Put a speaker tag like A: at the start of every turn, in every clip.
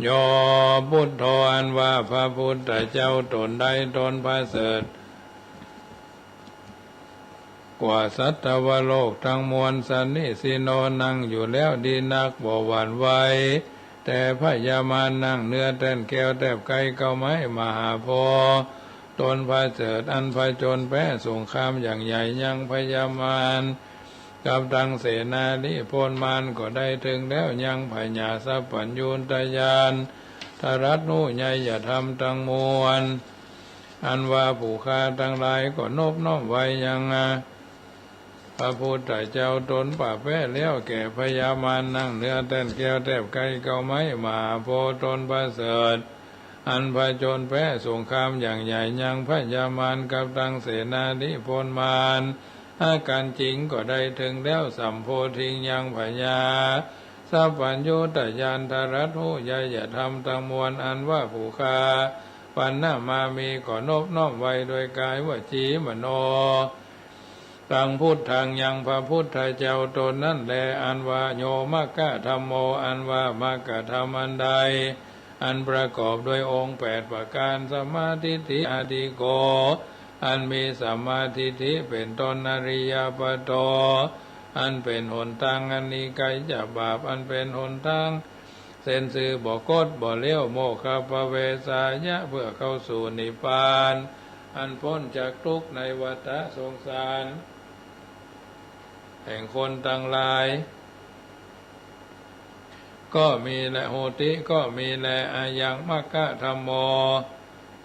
A: โยพุทโธอันว่าพระพุทธเจ้าตนใดตนประเสริฐกว่าสัตวโลกทั้งมวลสันนิสิโนนั่งอยู่แล้วดีนักบ่หวั่นไหวแต่พยามารนั่งเนื้อแต้นแก้วแทบไกลเก้าไม้มหาโพธิ์ตนประเสริฐอันผจญแพ้สงครามอย่างใหญ่ยังพยามารกับดังเสนานิพนธ์มารก็ได้ถึงแล้วยังพญาสัพพัญญูตญาณทรัตนุใหญ่อย่าทำทั้งมวลอันว่าผู้ฆ่าทั้งหลายก็นบน้อมไว้ยังพระพุทธเจ้าตนป่าแพ้แล้วแก่พญามารนั่งเนื้อแต้นแก้วแทบไกลเก้าไม้มหาโพธิ์ตนประเสริฐอันผจญแพ้สงครามอย่างใหญ่ยังพญามารกับดังเสนานิพนธ์มารอาการจริงก็ได้ถึงแล้วสัมโพธิยังพญาสัพพัญญูตญาณทรัตหุใหญ่อย่าทำทั้งมวลอันว่าผู้ฆ่าปัณณมามีก็นบน้อมไว้โดยกายวจีมโนตังพุทธังยังพระพุทธเจ้าตนนั่นแลอันว่าโยมกะธรรมโมอันว่ามกะธรรมอันใดอันประกอบด้วยองค์8ประการสมาธิทิอธิโกอันมีสัมมาทิฏฐิเป็นต้นอริยปัตโตอันเป็นหนทางอันนี้ไกลจากบาปอันเป็นหนทางเส้นสื่อบ่กดบ่เลี้ยวโมฆะปะเวสายะเพื่อเข้าสู่นิพพานอันพ้นจากทุกข์ในวัฏสงสารแห่งคนทั้งหลายก็มีแลโหติก็มีแลอายังมัคคะธรรมโม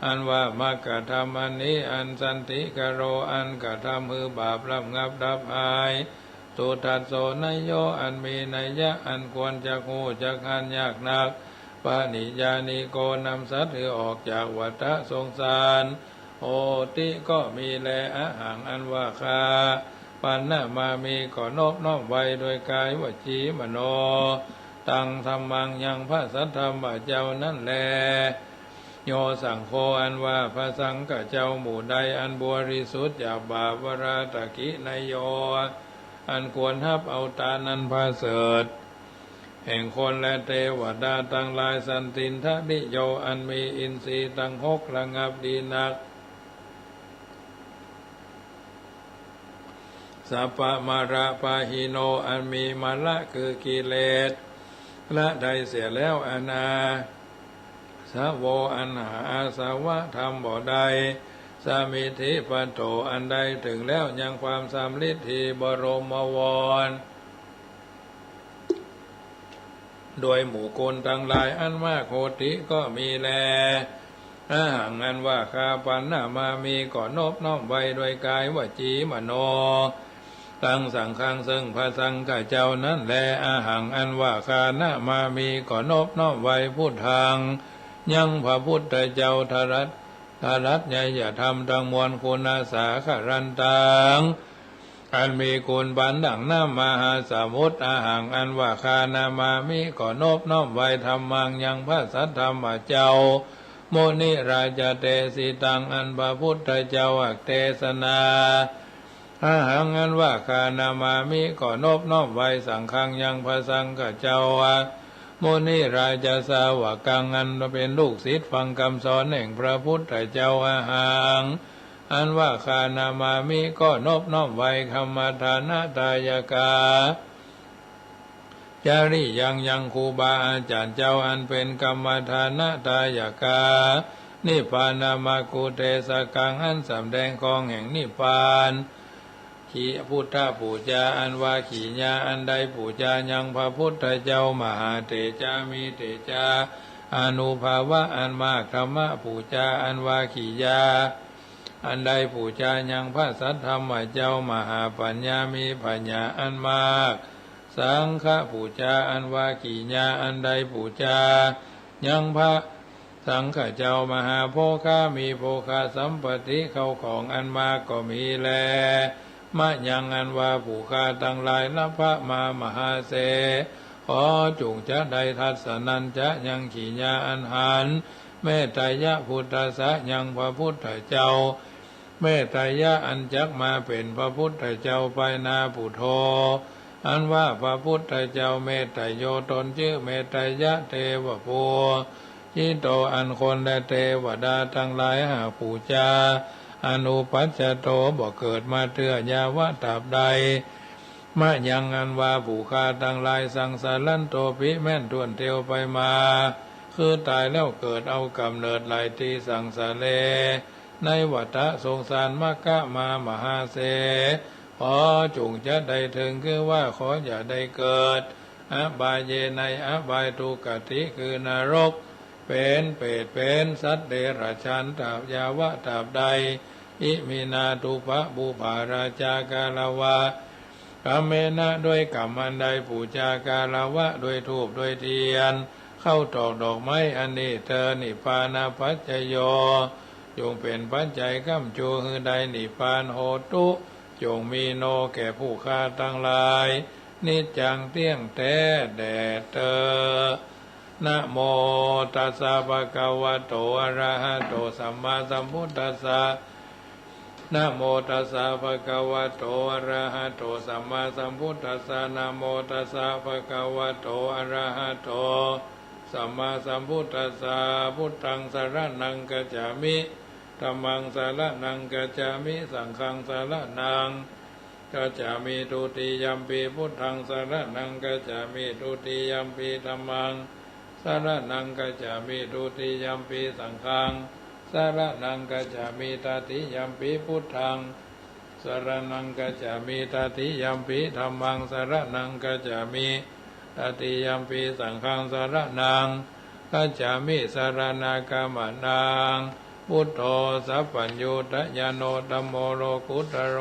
A: อันว่ามัคคะธรรมอันนี้อันสันติกโรอันกระทำมือบาประงับดับหายสุทัสโสนโยอันมีนัยยะอันควรจะหูจะหันยากนักปานิยานิโกนำสัตว์ออกจากวัฏสงสารโอติก็มีแลอาหังอันว่าคาปัณณมามีก็นบน้อมไว้โดยกายวจีมโนตังธรรมังยังพระสัทธรรมเจ้านั่นแลโยสังโฆอันว่าพระสังฆเจ้าหมู่ใดอันบริสุทธิ์จากบาปวราตกินโยอันควรฮับเอาตานันพาเสริฐแห่งคนและเทวดาตั้งหลายสันตินทนิโยอันมีอินทรีย์ตั้ง6ระงับดีนักสัพพมาระปาหิโนอันมีมละคือกิเลสละได้เสียแล้วอนาสะโวอันหาอาสาวะธรรมบ่ได้สามิธิปันโตอันใดถึงแล้วยังความสำลิดทีบรมวรโดยหมู่คนทั้งหลายอันมากโหติก็มีแลอาหังอันว่าข้าปัณณมามีก่อนบน้อมไว้โดยกายวจีมโนตั้งสังฆังซึ่งพระสังฆเจ้านั้นแลอาหังอันว่าข้านะมามีก่อนบน้อมไว้พุทธังยังพระพุทธเจ้าทรัตใหญ่อย่าทำทั้งมวลคุณอาสาขรันตังอันมีคุณบันดังน้ำมหาสมุทรอาหังอันว่าคานามามิก่อนบน้อมไว้ธรรมังยังพระสัทธรรมเจ้าโมนิราชเตสิตังอันพระพุทธเจ้าอักเทศนาอาหังอันว่าคานามามิก่อนบน้อมไว้สังฆังยังพระสังฆเจ้าโมนิราชสาวกังอันเป็นลูกศิษย์ฟังคำสอนแห่งพระพุทธเจ้าอาหังอันว่าคานามามิก็นบน้อมไว้คำมาทานาตายกาจาริยังครูบาอาจารย์เจ้าอันเป็นกรรมฐานาตายกานิพพานามากุเทสกังอันสำแดงของแห่งนิพพานขีพุทธปูจาอันว่าขีญาอันใดปูจายังพระพุทธเจ้ามหาเถจามีเถจาอนุภาวะอันมากธรรมะปูจาอันว่าขีญาอันใดปูจายังพระสัทธรรมเจ้ามหาปัญญามีปัญญาอันมากสังฆปูจาอันว่าขีญาอันใดปูจายังพระสังฆเจ้ามหาโภคามีโภคาสัมปติเข้าของอันมากก็มีแลมะยังอันว่าผู้ฆ่าตั้งหลายละพระมามหาเสขอจุงจะได้ทัศนันจะยังขีญาอันหันเมตยะพุทธสะยังพระพุทธเจ้าเมตยะอันจักมาเป็นพระพุทธเจ้าไปนาปุโธ อันว่าพระพุทธเจ้าเมตไตรโยตนชื่อเมตไตรยะเทวภูยิโตอันคนและเทวดาทั้งหลายหาปูจาอนุปัจจโตบ่เกิดมาเตือยาวะตราบใดมะยังอันว่าผู้ฆ่าทั้งหลายสังสารันโตปิแม่นทวนเทียวไปมาคือตายแล้วเกิดเอากำเนิดหลายที่สังสารเลในวัฏสงสารมกะมามหาเสขอจงจะได้ถึงคือว่าขออย่าได้เกิดอบายเยในอบายทุกติคือนรกเป็นเปรตเป็นสัตว์เดรัจฉานตราบยาวะตราบใดอิมินาทุปะบุปาราจากาลาวะกรรมเมนะด้วยกรรมอันใดปูจากาลาวะด้วยธูปด้วยเทียนเข้าตอกดอกไม้อันนี้เธอนิพพานาปัจจโยจงเป็นปัจจัยก้ำจูคือใดนิพพานโหตุจงมีโนแก่ผู้ฆ่าทั้งหลายนิจจังเที่ยงแท้แด่เธอนะโมตัสสะภะคะวะโตอะระหะโตสัมมาสัมพุทธัสสะนะโมตัสสะภะคะวะโตอะระหะโตสัมมาสัมพุทธัสสะนะโมตัสสะภะคะวะโตอะระหะโตสัมมาสัมพุทธัสสะพุทธังสรณังกัจฉามิธัมมังสรณังกัจฉามิสังฆังสรณังกัจฉามิทุติยัมปิพุทธังสรณังกัจฉามิทุติยัมปิธัมมังสรณังกัจฉามิทุติยัมปิสังฆังสรณังกัจฉามิตติยัมปิพุทธังสรณังกัจฉามิตติยัมปิธัมมังสรณังกัจฉามิตติยัมปิสังฆังสรณังกัจฉามิสรณกรรมนังพุทโธสัพพัญญูตญาโนธัมโมโลกุตโร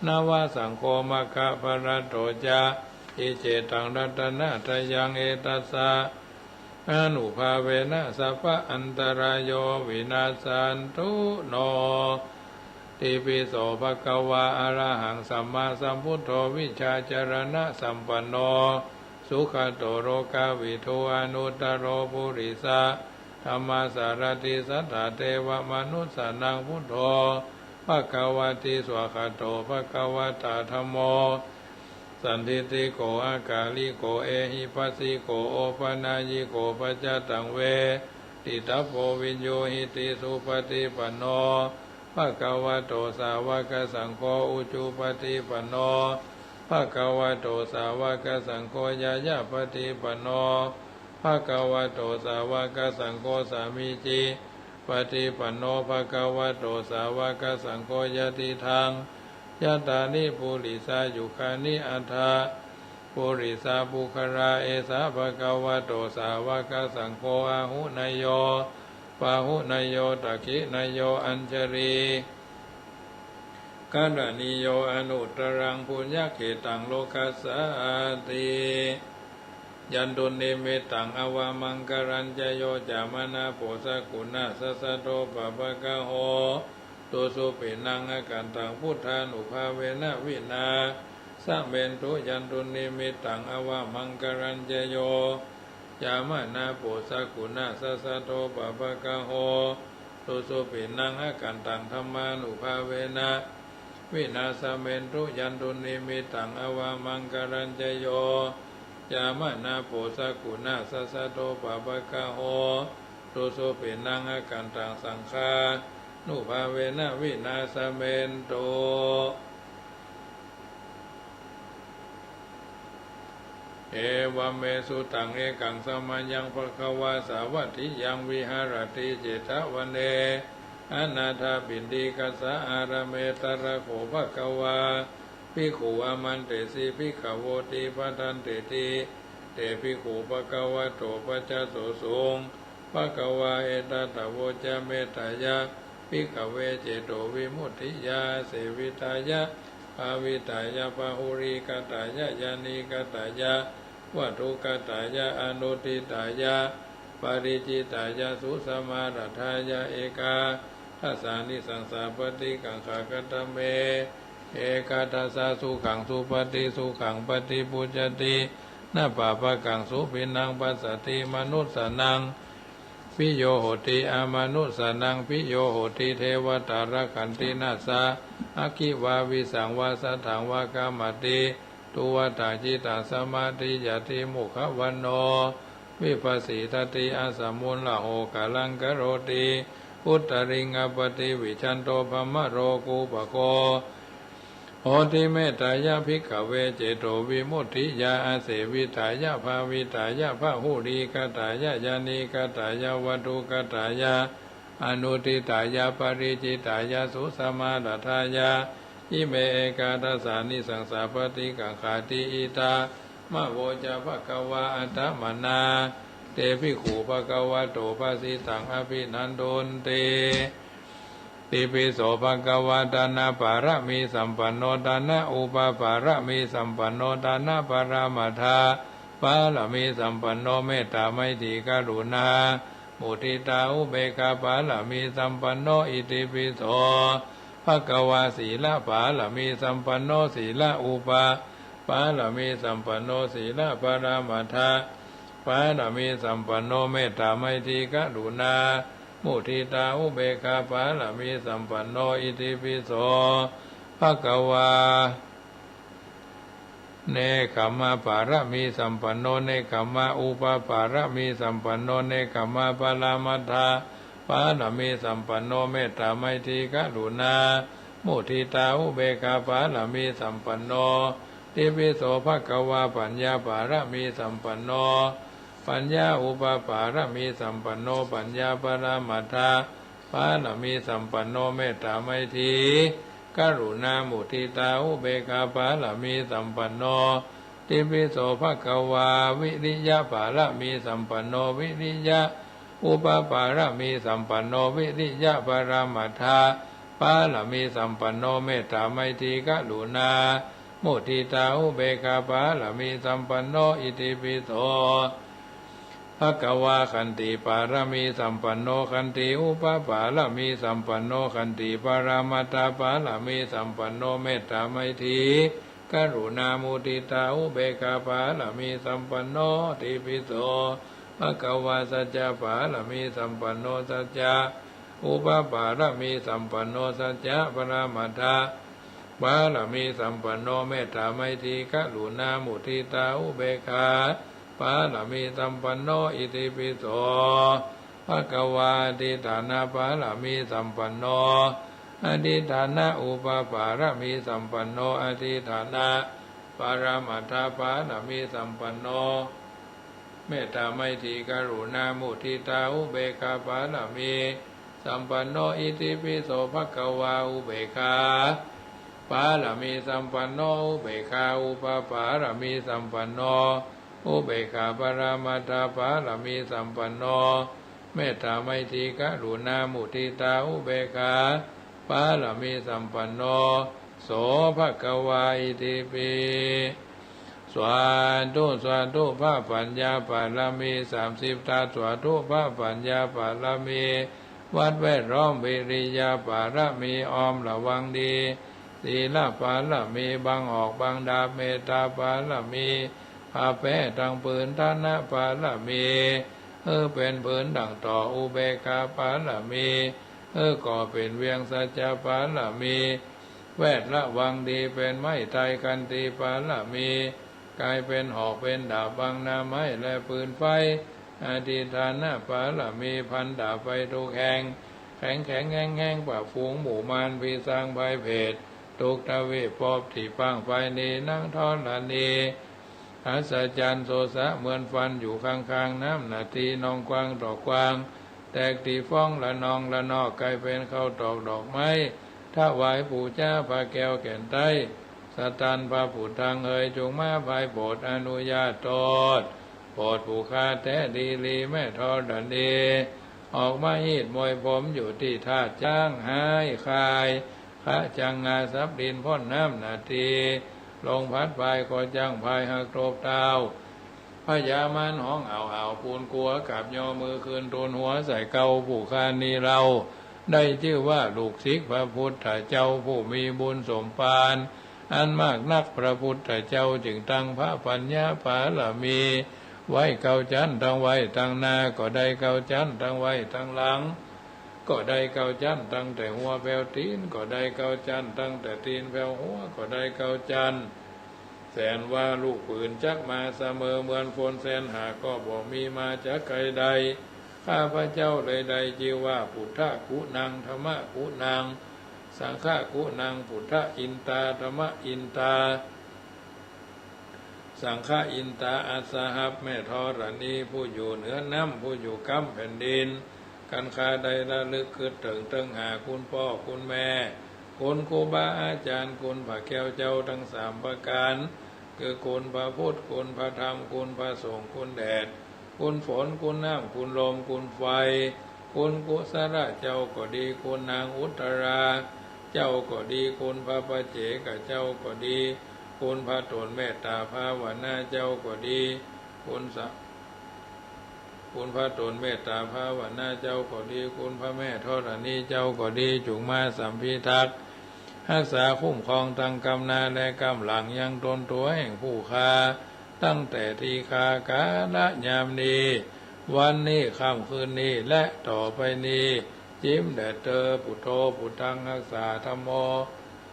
A: นวสังโฆมะคะภรโตจาอิเจตังรัตนะทยังเอตัสสะอนุภาเวนะสัพพะอันตรายโยวินาสันตุโนติปิโสภะคะวะอะระหังสัมมาสัมพุทโธวิชาจรณะสัมปันโนสุขโตโรกาวิโทอนุตตโรปุริสะธรรมสารติสัทธาเทวมนุสสานังพุทโธภะคะวะติสวะคโตภะคะวะตาธัมโมสันทิติโกอากาลิโกเอหิปัสสิโกโอปนายิโกปัจจตังเวติตัพโพวิญโยหิติสุปฏิปันโนภะคะวะโตสาวกสังโฆอุจุปฏิปันโนภะคะวะโตสาวกสังโฆยายาปฏิปันโนภะคะวะโตสาวกสังโฆสามิจิปฏิปันโนภะคะวะโตสาวกสังโฆยติทังยะตานิปุริสายุคานิอัฏฐาปุริสาบุคราเอสาภะคะวะโตสาวกสังโฆอาหุนยโยปาหุนยโยตักขินยโยอัญชรีกัณณิโยอนุตรังปุญญเขตังโลกัสสติยันตุนิมิตังอวามังกรัญจโยจามนาโพสกุณะสัสสะโตปะปะกะโหตุสุปินังอาการตังพุทธานุภาเวนะวินาสัมเบนตุยันตุนิมิตังอวามังกรัญจโยจามนาโพสกุณะสัสสะโตปะปะกะโหตุสุปินังอาการตังธรรมานุภาเวนะวินาสัมเบนตุยันตุนิมิตังอวามังกรัญจโยยามนาโพสกุณะสัสสะโตปะปะกะโหตุสุปินังอาการตังสังฆานุภาเวนะวินาสเมนโตเอวเมสุตังเอกังสมัญญังภควาสาวัตถิยังวิหารติเจตวันเนอนาถาบินดีกัสสะอารเมตระโขภควาภิกขุอามันเตสีภิกขโวติปทันเตติเตภิกขุภควะโตปัจจโสสุงภควาเอตตะโวจเมตายะภิกขเวเจโตวิมุตติยาเสวิตายะภาวิตายะปะหุริกตายะยานิกตายะวัตถุกตายะอนุติตายะปาริจิตายะสุสมารัทายะเอกาทัสสานิสังสาปฏิกังขากตเมเอกาทัสสะสุขังสุปฏิสุขังปฏิปุจตินาปะปะกังสุปินังปัสสติมนุสสนังปิโยโหติอามนุสสนังปิโยโหติเทวตาระขันตินาสาอาคิวาวิสังวาสถังวากามติ ตุวตาจิตาสมาธิยติมุขวันโนวิปัสสิทติอาสมุลละโหกาลังกโรติอุตตริงอปติวิชันโตภมโรกุปโกโหติเมตตายะภิกขเวเจโตวิมุตติยาอาเสวิตายะภาวิตายะภาหุรีกตายะยานิกตายะวัตุกตายะอนุติตายะปริจิตายะสุสมาดทายะอิเมเอกาทัสสานิสังสาปฏิกังขาติอิตามะโวจะภะคะวะอัตตมนาเตภิกขุภะคะวะโตภะสิตังอภินันโดนเตติปิโสภะคะวะตานะปารมีสัมปันโนตานะอุปปารมีสัมปันโนตานะปรามัทธาปารมีสัมปันโนเมตตาไมตรีกรุณามุทิตาอุเบกขาปารมีสัมปันโนอิติปิโสภะคะวะศีลปารมีสัมปันโนศีลอุปปารมีสัมปันโนศีลปรามัทธาปารมีสัมปันโนเมตตาไมตรีกรุณามุทิตาอุเบกขาปารมีสัมปันโนอิติปิโสภะคะวะเนกขัมมะปารมีสัมปันโนเนกขัมมะอุปปารมีสัมปันโนเนกขัมมะปรามัทธาปารมีสัมปันโนเมตตาไมตรีกรุณามุทิตาอุเบกขาปารมีสัมปันโนอิติปิโสภะคะวะปัญญาปารมีสัมปันโนปัญญาอุปปารมีสัมปันโนปัญญาปรามัทธาปารมีสัมปันโนเมตตาไมตรีกรุณามุทิตาอุเบกขาปารมีสัมปันโนอิติปิโสภะคะวะวิริยะปารมีสัมปันโนวิริยะอุปปารมีสัมปันโนวิริยะปรามัทธาปารมีสัมปันโนเมตตาไมตรีกรุณามุทิตาอุเบกขาปารมีสัมปันโนอิติปิโสภะคะวะขันติปารมีสัมปันโนขันติอุปปารมีสัมปันโนขันติปรามัตถปารมีสัมปันโนเมตตาไมตรีกรุณามุทิตาอุเบกขาปารมีสัมปันโนอิติปิโสภะคะวะสัจจะปารมีสัมปันโนสัจจะอุปปารมีสัมปันโนสัจจะปรามัตถปารมีสัมปันโนเมตตาไมตรีกรุณามุทิตาอุเบกขาปารมีสัมปันโนอิติปิโสภะคะวะอธิฐานะปารมีสัมปันโนอธิฐานะอุปปารมีสัมปันโนอธิฐานะปรมัตถปารมีสัมปันโนเมตตาไมตรีกรุณามุทิตาอุเบกขาปารมีสัมปันโนอิติปิโสภะคะวะอุเบกขาปารมีสัมปันโนอุเบกขาอุปปารมีสัมปันโนอุเบกขาปรามัตถปารมีสัมปันโนเมตตาไมตรีกรุณามุทิตาอุเบกขาปารมีสัมปันโนโสภะคะวะอิติปิสวาธุสวาธุพระปัญญาปารมี30ตาสวาธุพระปัญญาปารมีวัดแวดล้อมวิริยาปารมีอ้อมระวังดีศีลปารมีบังออกบังดาเมตตาปารมีพาแพ้ทางปืนทานะปารมีเป็นปืนดังต่ออุเบกขาปารมีก็เป็นเวียงสัจจะปารมีแวดระวังดีเป็นไม้ไตรกันตีปารมีกลายเป็นหอกเป็นดาบบังนาไม้และปืนไฟอธิฐานะปารมีพันดาบไปทุกแห่งแข็งแข็งแห้งแห้งป่าฝูงหมู่มารพิสร้างภัยเพศทุกทวีปอบที่ปังไฟนีนั่งทอดละนีอัศจรรย์โสสะเหมือนฟันอยู่ข้างๆน้ำนาทีนองกวางดอกกวางแตกตีฟ้องละนองละนอกกลายเป็นข้าวตอกดอกไม้ถ้าไหวปู่เจ้าพระแก้วแก่นไต้สตันพระผู้ทางจงมาภายโปรดอนุญาตตดโปรดผู้ค้าแท้ดีลีแม่ทอดดันดีออกมาหีดมวยผมอยู่ที่ท่าจ้างหายคายพระจังงาซับดินพ่นน้ำนาทีลงพัดพายก็จังพายหักโตบเท้าพญามันห้องเอาปูนกลัวกับย่อมือคืนตูนหัวใส่เกาผู้คานีเราได้ชื่อว่าลูกศิษย์พระพุทธเจ้าผู้มีบุญสมปานอันมากนักพระพุทธเจ้าจึงตั้งพระปัญญาปารมีไว้เกาจันทั้งไว้ทั้งหน้าก็ได้เกาจันทั้งไว้ทั้งหลังก็ได้เกาจันตั้งแต่หัวแผ่วตีนก็ได้เกาจันตั้งแต่ตีนแผ่วหัวก็ได้เกาจัน แสนว่าลูกปืนจักมาเสมอเหมือนฝนแสนหาก็บ่มีมาจากใครใดข้าพระเจ้าเลยใดจิว่าพุทธกุนังธรรมกุนังสังฆกุนังพุทธอินตาธรรมอินตาสังฆอินตาอัสสหับแม่ธรณีผู้อยู่เหนือน้ำผู้อยู่กำแผ่นดินกันคาใดระลึกคือถึงหาคุณพ่อคุณแม่คุณครูบาอาจารย์คุณพระแก้วเจ้าทั้งสามประการคือคุณพระพุทธคุณพระธรรมคุณพระสงฆ์คุณแดดคุณฝนคุณน้ำคุณลมคุณไฟคุณกุศลเจ้าก็ดีคุณนางอุตราเจ้าก็ดีคุณพระปเจกเจ้าก็ดีคุณพระตนเมตตาภาวนาเจ้าก็ดีคุณพระตนเมตตาภาวนาเจ้าก็ดีคุณพระแม่ธรณีเจ้าก็ดีจุงมาสัมพิทักษ์รักษาคุ้มครองทางกำนาและกำหลังยังตนตัวแห่งผู้ค้าตั้งแต่ทีคากาละยามนี้วันนี้ค่ำคืนนี้และต่อไปนี้จิ้มแดดเตอปุถโธปุถทังรักษาธัมโม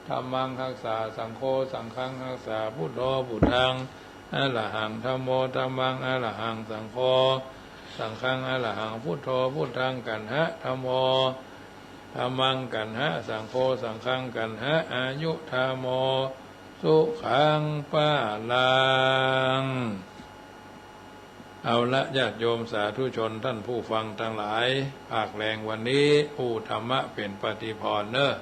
A: ธัมมังรักษาสังโฆสังฆังรักษาพุทโธพุทธังอะระหังธัมโมธัมมังอะระหังสังโฆสังฆังอะระหังพุทโธพุทธังกันหะธัมโมธัมมังกันหะสังโฆสังฆังกันหะอายุธัมโมสุขังปะลังเอาละญาติโยมสาธุชนท่านผู้ฟังทั้งหลายภาคแรงวันนี้ผู้ธรรมะเป็นปฏิภรณ์เนอ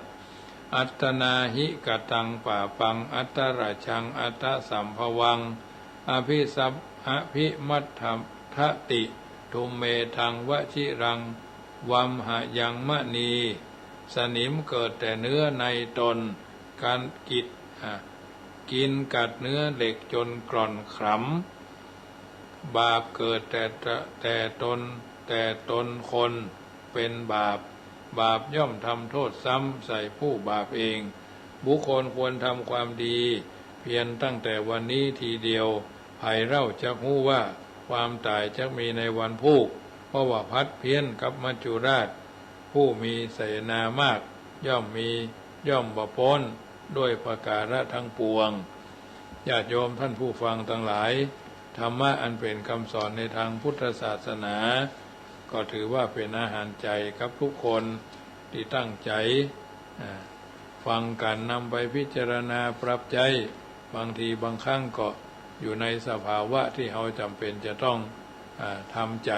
A: อัตตนาหิกตังป่าปังอัตตราชังอัตตสัมภวังอภิสัพอภิมัตถทติทุมเมทังวชิรังวัมหยังมณีสนิมเกิดแต่เนื้อในตนการกินกัดเนื้อเหล็กจนกร่อนขรำบาปเกิดแต่ตนคนเป็นบาปย่อมทำโทษซ้ำใส่ผู้บาปเองบุคคลควรทำความดีเพียงตั้งแต่วันนี้ทีเดียวภัยเล่าจะฮู้ว่าความตายจะมีในวันพุธเพราะว่าพัดเพี้ยนกับมัจจุราชผู้มีเสนามากย่อมบ่พ้นด้วยประการทั้งปวงญาติโยมท่านผู้ฟังทั้งหลายธรรมะอันเป็นคำสอนในทางพุทธศาสนาก็ถือว่าเป็นอาหารใจกับทุกคนที่ตั้งใจฟังกันนำไปพิจารณาปรับใจบางทีบางครั้งก็อยู่ในสภาวะที่เราจำเป็นจะต้องทำใจ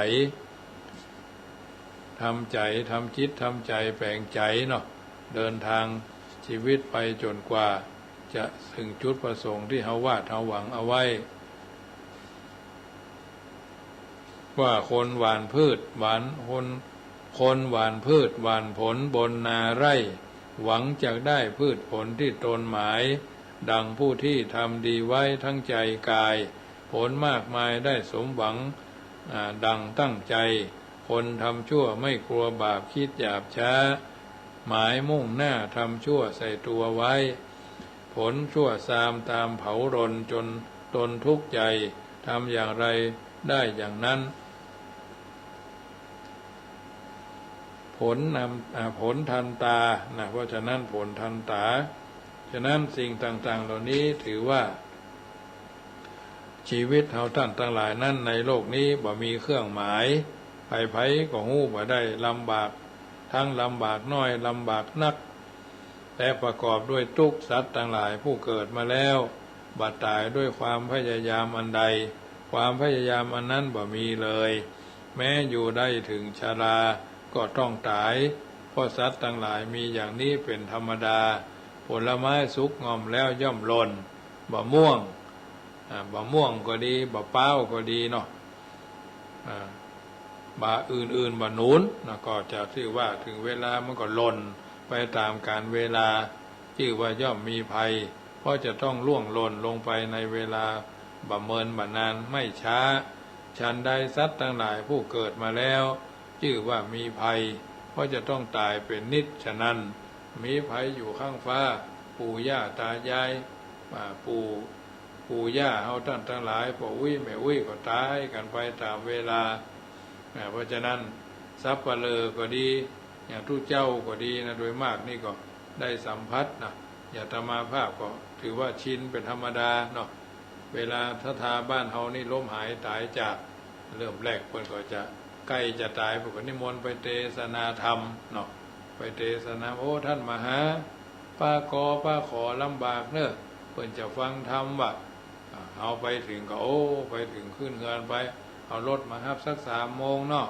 A: ทำจิตทำใจแปลงใจเนาะเดินทางชีวิตไปจนกว่าจะถึงจุดประสงค์ที่เราวาดเราหวังเอาไว้ว่าคนหว่านพืชหว่านผลบนนาไร่หวังจะได้พืชผลที่ตนหมายดังผู้ที่ทำดีไว้ทั้งใจกายผลมากมายได้สมหวังดังตั้งใจคนทำชั่วไม่กลัวบาปคิดหยาบช้าหมายมุ่งหน้าทำชั่วใส่ตัวไว้ผลชั่วซามตามเผารนจนตนทุกข์ใจทำอย่างไรได้อย่างนั้นผลทันตาเพราะฉะนั้นผลทันตาฉะนั้นสิ่งต่างๆเหล่านี้ถือว่าชีวิตเราท่านทั้งหลายนั้นในโลกนี้บ่มีเครื่องหมายไผๆก็ฮู้บ่ได้ลำบากทั้งลำบากน้อยลำบากนักแต่ประกอบด้วยทุกข์สัตว์ทั้งหลายผู้เกิดมาแล้วบัดตายด้วยความพยายามอันใดความพยายามอันนั้นบ่มีเลยแม้อยู่ได้ถึงชราก็ต้องตายเพราะสัตว์ทั้งหลายมีอย่างนี้เป็นธรรมดาผลไม้สุกงอมแล้วย่อมหล่นบ่ม่วงก็ดีบ่เป้าก็ดีเนาะบาอื่นบ่หนุนก็จะชื่อว่าถึงเวลามันก็หล่นไปตามกาลเวลาชื่อว่าย่อมมีภัยเพราะจะต้องล่วงหล่นลงไปในเวลาบ่เมินบ่นานไม่ช้าฉันใดสัตว์ทั้งหลายผู้เกิดมาแล้วชื่อว่ามีภัยเพราะจะต้องตายเป็นนิจฉะนั้นมีภัยอยู่ข้างฟ้าปู่ย่าตายายปู่ย่าเฮาท่านทั้งหลายพ่ออุ้ยแม่อุ้ยก็ตายกันไปตามเวลาเพราะฉะนั้นสัพพะเลอก็ดีอย่างทุกเจ้าก็ดีนะโดยมากนี่ก็ได้สัมผัสนะอย่าตมาภาพก็ถือว่าชินเป็นธรรมดาเนาะ เวลาทาบ้านเฮานี่ล้มหายตายจากเริ่มแรกเพิ่นก็จะใกล้จะตายพวกก็นิมนต์ไปเทศนาธรรมเนาะไปเทศนาโอ้ท่านมหาป้าขอลำบากเนอะเพิ่นจะฟังธรรมว่าเอาไปถึงก็โอ้ไปถึงขึ้นเงินไปเอารถมาครับสัก3 โมงเนาะ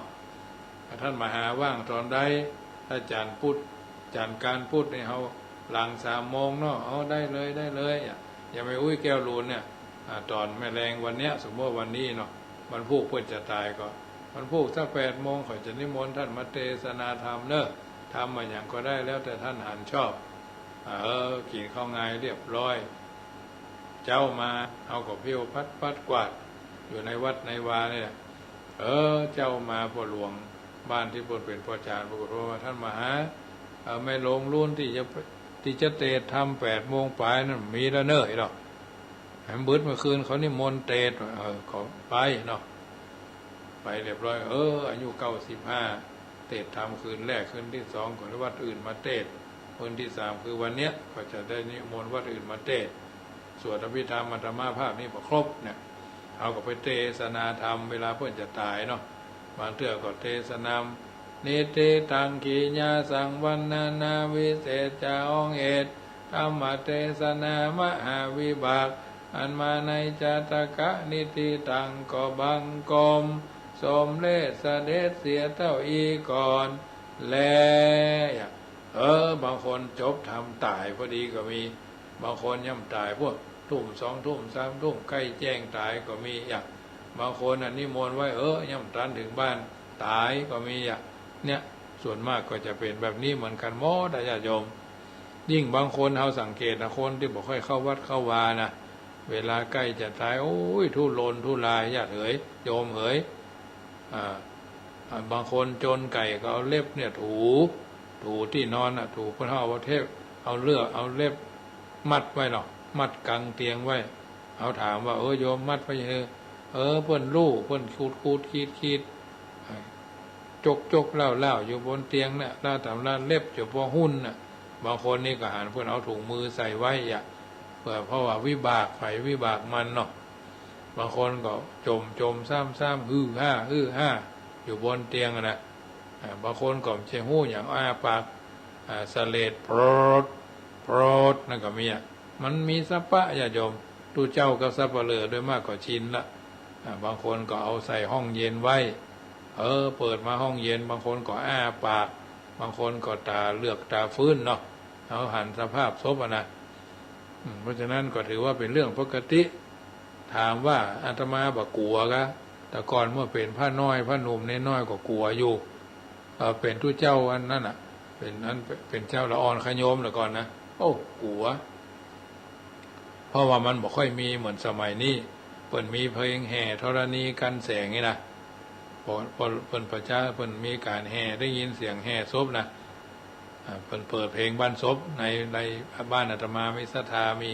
A: ท่านมหาว่างตอนใดถ้าจานพุทธจานการพุทธเนี่ยเขาหลัง3 โมงเนาะเอาได้เลยอย่าไปอุ้ยแก้วรูนเนี่ยตอนแม่แรงวันเนี้ยสมมติวันนี้เนาะมันพูกเพื่อจะตายก็มันพูกสัก8 โมงเขาจะนิมนต์ท่านมาเทศนาธรรมเนอะทำมาอย่างก็ได้แล้วแต่ท่านหันชอบกินข้าวงายเรียบร้อยเจ้ามาเอากับพิ้วพัดกวาดอยู่ในวัดในวาเนี่ยเจ้ามาพ่อหลวงบ้านที่เป็นพ่อจารย์ปรากฏว่าท่านมาหาไม่ลงรุ่นที่จะเตะทำ8 โมงปลายนั่นมีแล้วเนอะหรอกแหมบึ้ดเมื่อคืนเขานี่มนเตะเขาไปเนาะไปเรียบร้อยอายุ95เตะทำคืนแรกคืนที่2ของวัดอื่นมาเตะคืนที่3คือวันเนี้ยก็จะได้นิมนต์วัดอื่นมาเตะสวดอภิธรรมธรรมภาพนี่พอครบเนี่ยเอากับไปเทศนาธรรมเวลาเพื่อนจะตายเนาะบางเทื่อก็เทศนามเนเตตังขีญาสังวันนาวิเศษจาองเอตธรรมเทศนามหาวิบากอันมาในจาตกะนิติตังก็บังกรมสมเลสเสด็จเสียเต้าอีก่อนแลบางคนจบทำตายพอดีก็มีบางคนย่ำตายพวกทุ่ม2 ทุ่ม3 ทุ่มใกล้แจ้งตายก็มีบางคนนิมนต์ไว้ย่ำตันถึงบ้านตายก็มีเนี่ยส่วนมากก็จะเป็นแบบนี้เหมือนกันหมดญาติโยมยิ่งบางคนเขาสังเกตนะคนที่บอกค่อยเข้าวัดเข้าวานะเวลาใกล้จะตายโอ้ยทุรนทุรายญาติเอ๋ยโยมเอ๋ยบางคนจนไก่ก็เอาเล็บเนี่ยถูที่นอนถูพระเท่าพระเทพเอาเล็บมัดไว้หรอกมัดกลางเตียงไว้เอาถามว่าโยมมัดไว้เเพิ่นลู่เพิ่นคูดขีดจกเล่าอยู่บนเตียงเนี่ยล่าตำราเล็บอยู่พอหุ้นน่ะบางคนนี่ก็หันเพิ่นเอาถุงมือใส่ไว้เพราะว่าวิบากไผวิบากมันเนาะบางคนก็จมซ้ำฮือฮ่าอยู่บนเตียงนะบางคนก็เชี่ยหู้อย่างปากสเลดโปรดนั่นก็มีมันมีสัพพะญาติโยมตู้เจ้ากับสัพพะเลอโดยมากก็ชินละบางคนก็เอาใส่ห้องเย็นไว้เปิดมาห้องเย็นบางคนก็ปากบางคนก็ตาเลือกตาฟื้นเนาะเอาหันสภาพศพนะเพราะฉะนั้นก็ถือว่าเป็นเรื่องปกติถามว่าอาตมาบ่กลัวกะแต่ก่อนเมื่อเป็นพระน้อยพระหนุ่มน้อยก็กลัวอยู่เป็นตู้เจ้าอันนั้นเป็นเจ้าละอ่อนขยมแต่ก่อนนะกลัวเพราะว่ามันบ่ค่อยมีเหมือนสมัยนี้เปิ่นมีเพลงแห่ธรณีกันแสงนี่นะพอเปิ่นประชาเปิ่นมีการแห่ได้ยินเสียงแห่ศพนะเปิ่นเปิดเพลงบ้านศพในบ้านอาตมามีศรัทธามี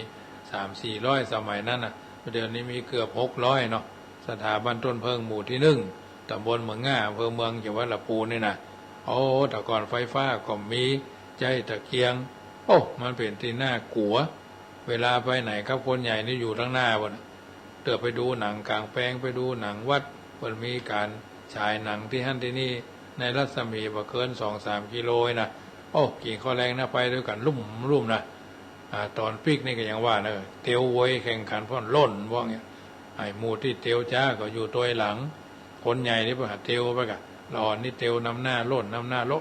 A: 300-400สมัยนั้นนะเดี๋ยวนี้มีเกือบ600เนาะสถาบันต้นเพิงหมู่ที่1ตำบลเมืองง่าอำเภอเมืองจังหวัดลำพูนนี่นะแต่ก่อนไฟฟ้าก็มีใจตะเกียงมันเป็นที่น่ากลัวเวลาไปไหนครับคนใหญ่นี่อยู่ทั้งหน้าบนเตือไปดูหนังกลางแปลงไปดูหนังวัดมันมีการฉายหนังที่หั่นที่นี่ในรัศมีบ่เกิน 2-3 กิโลนะกี่ข้อแรงนะไปด้วยกันลุ่มนะตอนปีกนี่ก็ยังว่านะเตียวไว้แข่งขันพ่อนล่นว่าเงี้ยไอ้หมู่ที่เตียวจ้าก็อยู่ตัวหลังคนใหญ่นี่ไปหาเตียวไปกะหลอนนี่เตียวนำหน้าล่นนำหน้าโล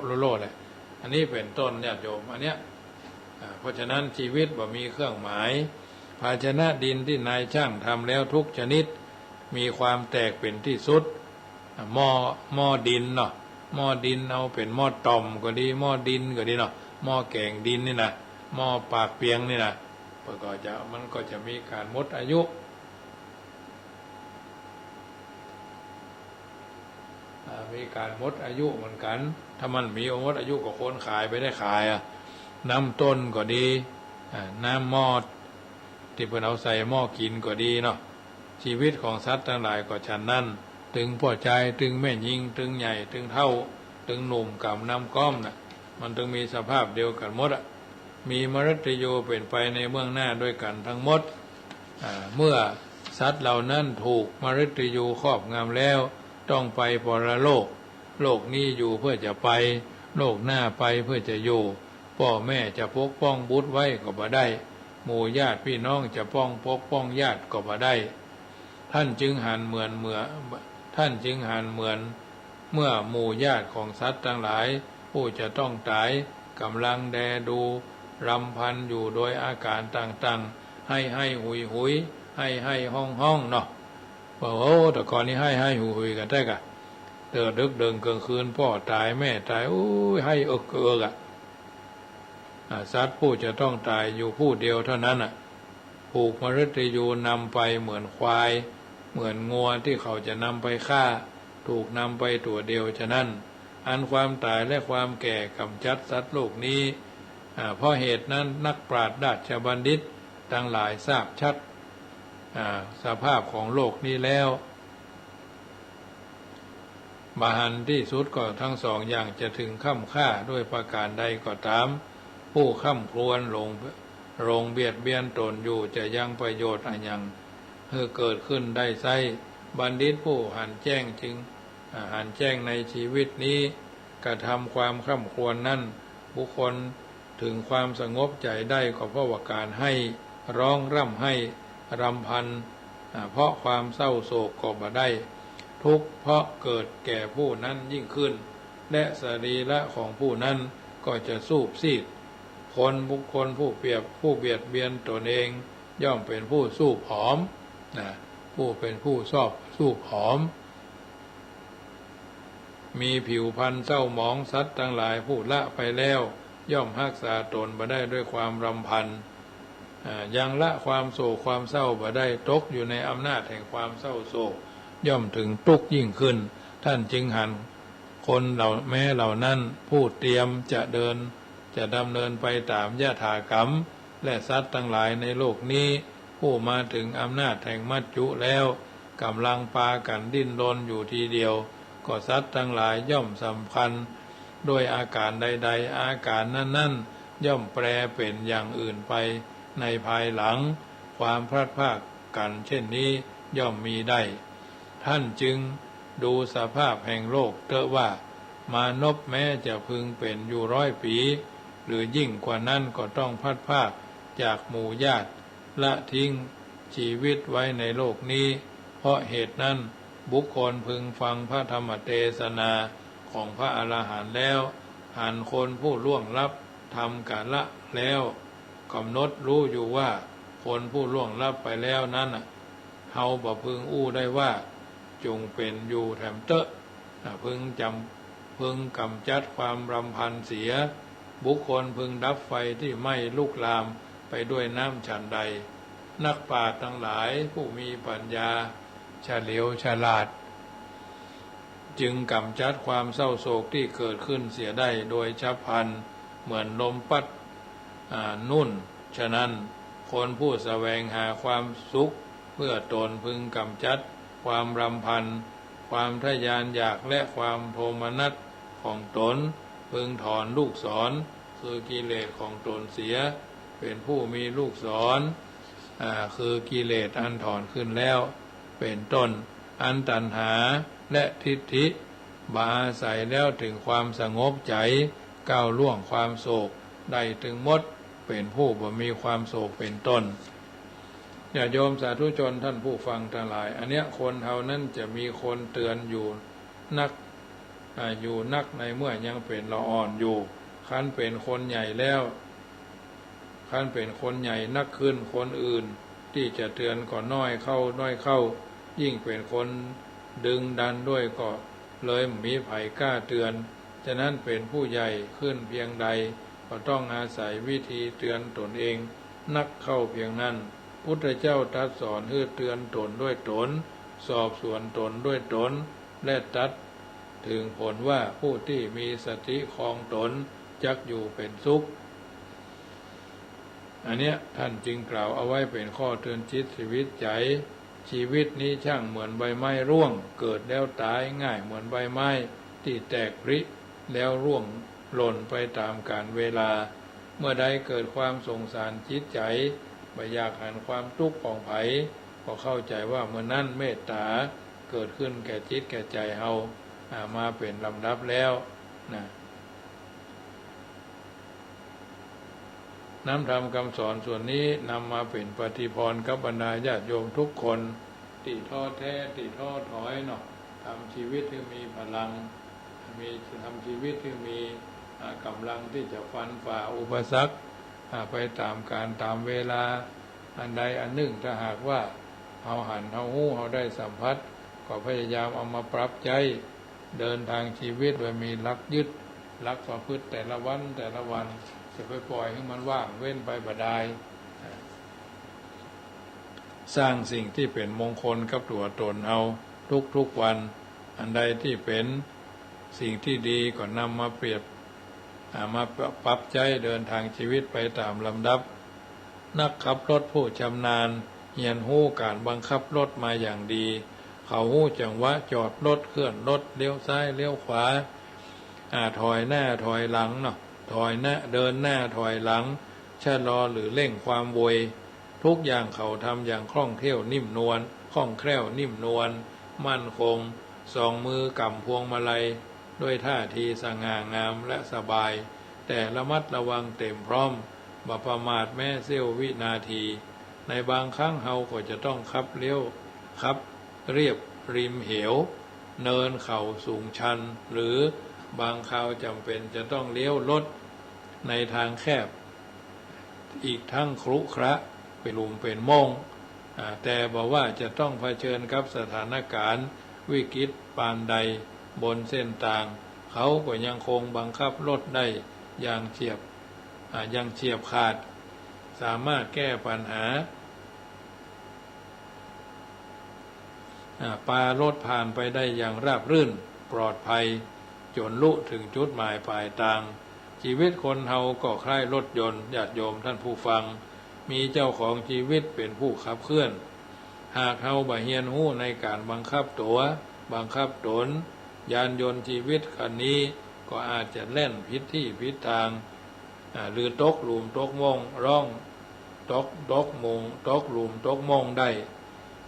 A: เลยอันนี้เป็นต้นญาติโยมอันเนี้ยเพราะฉะนั้นชีวิตบ่มีเครื่องหมายภาชนะดินที่นายช่างทำแล้วทุกชนิดมีความแตกเป็นที่สุดหม้อดินเนาะหม้อดินเอาเป็นหม้อต่อมก็ดีหม้อดินก็ดีเนาะหม้อแกงดินนี่นะหม้อปากเปียงนี่นะมันก็จะมีการหมดอายุมีการหมดอายุเหมือนกันถ้ามันมีหมดอายุก็คนขายไปได้ขายน้ำต้นก็ดีน้ำหม้อที่เพิ่นเอาใส่หม้อกินก็ดีเนาะชีวิตของสัตว์ทั้งหลายก็ฉันนั้นถึงพ่อใจถึงแม่ยิงถึงใหญ่ถึงเท่าถึงหนุ่มกับน้ำก้อมน่ะมันถึงมีสภาพเดียวกันหมดมีมฤตยูเป็นไปในเบื้องหน้าด้วยกันทั้งหมดเมื่อ สัตว์เหล่านั้นถูกมฤตยูครอบงำแล้วต้องไปปรโลกโลกนี้อยู่เพื่อจะไปโลกหน้าไปเพื่อจะอยู่พ่อแม่จะปกป้องบุตรไว้ก็บ่ได้หมู่ญาติพี่น้องจะปกป้องญาติก็บ่ได้ท่านจึงหันเหมือนเมื่อหมู่ญาติของสัตว์ทั้งหลายผู้จะต้องตายกำลังแดดูรำพันอยู่โดยอาการต่างๆให้หุยให้ห้องเนาะว่าโอ้แต่ก่อนนี้ให้หุยกันได้กะเดินดึกเดินกลางคืนพ่อตายแม่ตายโอ้ยให้เอิกอะสัตว์ผู้จะต้องตายอยู่ผู้เดียวเท่านั้นอ่ะผูกมฤตยูนำไปเหมือนควายเหมือนงัวที่เขาจะนำไปฆ่าถูกนำไปตัวเดียวฉะนั้นอันความตายและความแก่กำจัดสัตว์โลกนี้เพราะเหตุนั้นนักปราชญ์ราชบัณฑิตทั้งหลายทราบชัดสภาพของโลกนี้แล้วมหันต์ที่สุดก็ทั้งสองอย่างจะถึงค่ำค่าด้วยประการใดก็ตามผู้ค่ำครวญลงเบียดเบียนตนอยู่จะยังประโยชน์อะไรยังเกิดขึ้นได้ไซบัณฑิตผู้หันแจ้งจึงหันแจ้งในชีวิตนี้กระทำความค่ำครวญนั้นบุคคลถึงความสงบใจได้ก็เพราะว่าการให้ร้องร่ำให้รำพันเพราะความเศร้าโศกก็บ่ได้ทุกข์เพราะเกิดแก่ผู้นั้นยิ่งขึ้นและสรีระของผู้นั้นก็จะสูบซีดบุคคลผู้เบียดเบียนตนเองย่อมเป็นผู้สูบผอมผู้เป็นผู้ชอบสูบผอมมีผิวพรรณเศร้าหมองสัตว์ทั้งหลายผู้ละไปแล้วย่อมรักษาตนบ่ได้ด้วยความรำพันยังละความโศกความเศร้าบ่ได้ตกอยู่ในอำนาจแห่งความเศร้าโศกย่อมถึงทุกข์ยิ่งขึ้นท่านจึงหันคนแม้เหล่านั้นผู้เตรียมจะดำเนินไปตามยถากรรมและสัตว์ทั้งหลายในโลกนี้ผู้มาถึงอำนาจแห่งมัจจุแล้วกำลังปากันดิ้นรนอยู่ทีเดียวก็สัตว์ทั้งหลายย่อมสัมพันธ์ด้วยอาการใดๆอาการนั้นย่อมแปรเป็นอย่างอื่นไปในภายหลังความพลัดพรากกันเช่นนี้ย่อมมีได้ท่านจึงดูสภาพแห่งโลกเถอะว่ามานพแม้จะพึงเป็นอยู่100 ปีหรือยิ่งกว่านั้นก็ต้องพลัดพรากจากหมู่ญาติละทิ้งชีวิตไว้ในโลกนี้เพราะเหตุนั้นบุคคลพึงฟังพระธรรมเทศนาของพระอรหันต์แล้วหันคนผู้ล่วงลับทำกาละแล้วกำหนดรู้อยู่ว่าคนผู้ล่วงลับไปแล้วนั้นเฮาบ่พึงอู้ได้ว่าจงเป็นอยู่แถมเตอะพึงกำจัดความรำพันเสียบุคคลพึงดับไฟที่ไหม้ลุกลามไปด้วยน้ำฉันใดนักปราชญ์ทั้งหลายผู้มีปัญญาเฉลียวฉลาดจึงกำจัดความเศร้าโศกที่เกิดขึ้นเสียได้โดยฉับพลันเหมือนลมพัดนุ่นฉะนั้นคนผู้แสวงหาความสุขเพื่อตนพึงกำจัดความรำพันความทะยานอยากและความโทมนัสของตนพึงถอนลูกศรคือกิเลสของตนเสียเป็นผู้มีลูกศรคือกิเลสอันถอนขึ้นแล้วเป็นต้นอันตัณหาและทิฏฐิบาอาศัยแล้วถึงความสงบใจก้าวล่วงความโศกได้ถึงหมดเป็นผู้บ่มีความโศกเป็นต้นญาติโยมสาธุชนท่านผู้ฟังทั้งหลายอันเนี้ยคนเฮานั้นจะมีคนเตือนอยู่นักในเมื่อยังเป็นละอ่อนอยู่คันเป็นคนใหญ่แล้วคันเป็นคนใหญ่นักขึ้นคนอื่นที่จะเตือนก็น้อยเข้ายิ่งเป็นคนดึงดันด้วยก็เลยมีไผกล้าเตือนฉะนั้นเป็นผู้ใหญ่ขึ้นเพียงใดก็ต้องอาศัยวิธีเตือนตนเองนักเข้าเพียงนั้นพุทธเจ้าตรัสสอนให้เตือนตนด้วยตนสอบสวนตนด้วยตนและตรัสถึงผลว่าผู้ที่มีสติครองตนจักอยู่เป็นสุขอันเนี้ยท่านจึงกล่าวเอาไว้เป็นข้อเตือนจิตชีวิตใจชีวิตนี้ช่างเหมือนใบไม้ร่วงเกิดแล้วตายง่ายเหมือนใบไม้ที่แตกปริแล้วร่วงหล่นไปตามกาลเวลาเมื่อใดเกิดความสงสารจิตใจไม่อยากหันความทุกข์ของไผ ก็เข้าใจว่าเมื่อนั้นเมตตาเกิดขึ้นแก่จิตแก่ใจเฮามาเป็นลำดับแล้วนะน้ำธรรมคำสอนส่วนนี้นำมาเป็นปฏิภรณ์กับบรรดาญาติโยมทุกคนที่ท้อแท้ที่ท้อถอยเนาะทำชีวิตที่มีพลังทำชีวิตที่มีกำลังที่จะฟันฝ่าอุปสรรคไปตามการตามเวลาอันใดอันหนึ่งถ้าหากว่าเอาหันเอาหู้เอาได้สัมผัสก็พยายามเอามาปรับใจเดินทางชีวิตโดยมีหลักยึดหลักประพฤติแต่ละวันจะไปปล่อยให้มันว่างเว้นไปบ่ได้สร้างสิ่งที่เป็นมงคลกับตัวตนเอาทุกวันอันใดที่เป็นสิ่งที่ดีก็นำมาเปรียบมาปรับใจเดินทางชีวิตไปตามลำดับนักขับรถผู้ชำนาญเรียนรู้การบังคับรถมาอย่างดีเขารู้จังหวะจอดรถเคลื่อนรถเลี้ยวซ้ายเลี้ยวขวาถอยหน้าถอยหลังเนาะถอยหน้าเดินหน้าถอยหลังชะลอหรือเร่งความไวทุกอย่างเขาทำอย่างคล่องแคล่วนิ่มนวลมั่นคงสองมือกำพวงมาลัยด้วยท่าทีสง่างามและสบายแต่ระมัดระวังเต็มพร้อมบ่ประมาทแม้เสี้ยววินาทีในบางครั้งเฮาก็จะต้องขับเลี้ยวขับเรียบริมเหวเนินเขาสูงชันหรือบางคราวจำเป็นจะต้องเลี้ยวรถในทางแคบอีกทั้งครุขระเป็นหลุมเป็นโมงแต่บอกว่าจะต้องเผชิญกับสถานการณ์วิกฤตปานใดบนเส้นทางเขาก็ยังคงบังคับรถได้อย่างเฉียบขาดสามารถแก้ปัญหาพารถผ่านไปได้อย่างราบรื่นปลอดภัยจนลุถึงจุดหมายปลายทางชีวิตคนเฮาก็คล้ายรถยนต์ญาติโยมท่านผู้ฟังมีเจ้าของชีวิตเป็นผู้ขับเคลื่อนหากเฮาบ่เฮียนรู้ในการบังคับบังคับตนยานยนต์ชีวิตคันนี้ก็อาจจะแล่นผิดที่ผิดทางหรือตกหลุมตกม่องร่องตกหลุมตกม่องได้